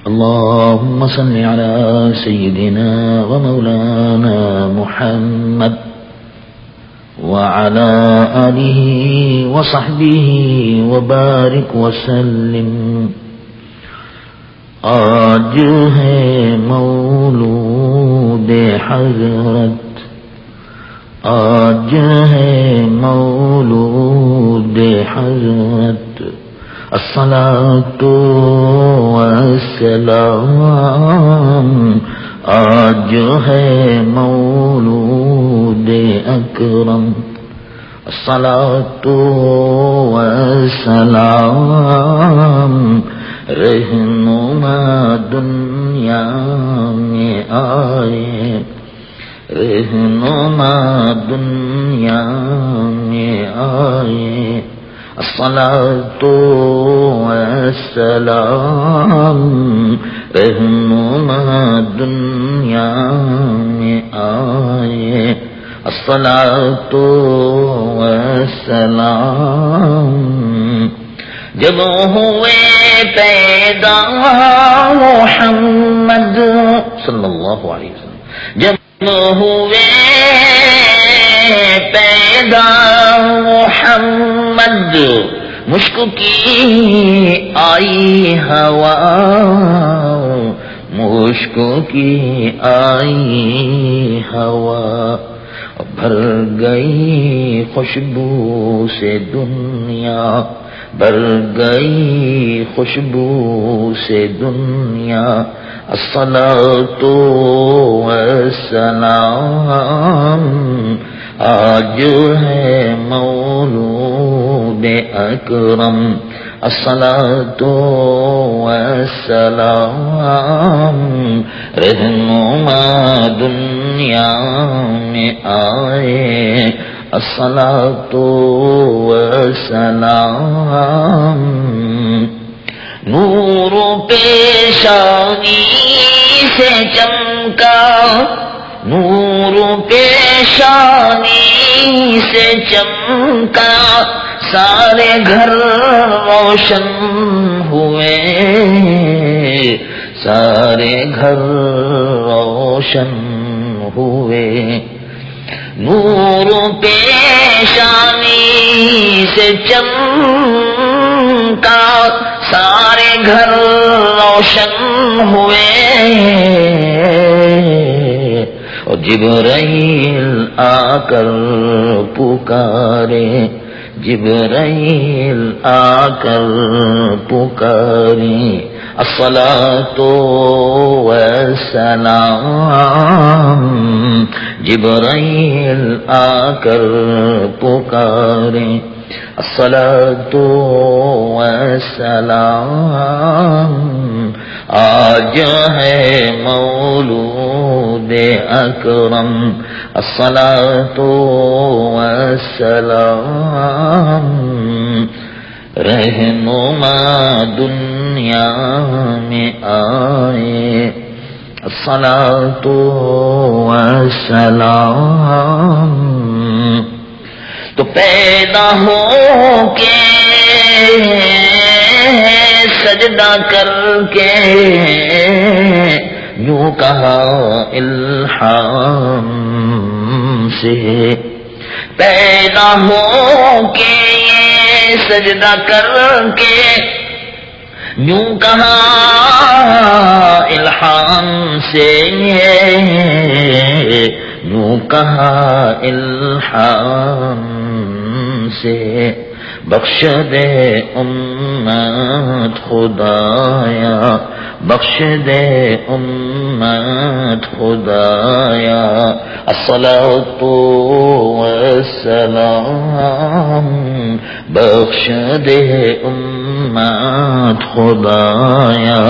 اللهم صل على سيدنا ومولانا محمد وعلى آله وصحبه وبارك وسلم. آج ہے مولود حضرت، آج ہے مولود حضرت، الصلاۃ والسلام. آج ہے مولود اکرم، الصلاۃ والسلام. رہنما دنیا میں آئے، رہنما دنیا میں آئے، الصلاۃ والسلام. رہنما دنیا میں آئے، الصلاۃ والسلام. جب ہوئے پیدا محمد صلی اللہ علیہ وسلم، جب ہوئے پیدا محمد، مشک کی آئی ہوا، مشک کی آئی ہوا، بھر گئی خوشبو سے دنیا، بھر گئی خوشبو سے دنیا. الصلاۃ والسلام. آج ہے مولود اکرم، الصلاۃ والسلام. رہنما دنیا میں آئے، الصلاۃ والسلام. نور پیشانی سے چمکا، نور پیشانی سے چمکا، سارے گھر روشن ہوئے، سارے گھر روشن ہوئے. نور پیشانی سے چمکا، سارے گھر روشن ہوئے، اور جبرائیل آ کر پکارے، جبرائیل آ کر پکارے. الصلاۃ والسلام. جبرائیل آ کر پکارے، الصلاۃ والسلام. آج ہے مولود اکرم، الصلاۃ والسلام. رہنما دنیا میں آئے، الصلاۃ والسلام. تو پیدا ہو کے سجدہ کر کے یوں کہا الہام سے، پیدا ہو کے سجدہ کر کے یوں کہا الہام سے، یوں کہا الہام سے. بخش دے امت خدایا، بخش دے امت خدایا. الصلاۃ والسلام. بخش دے امت خدایا،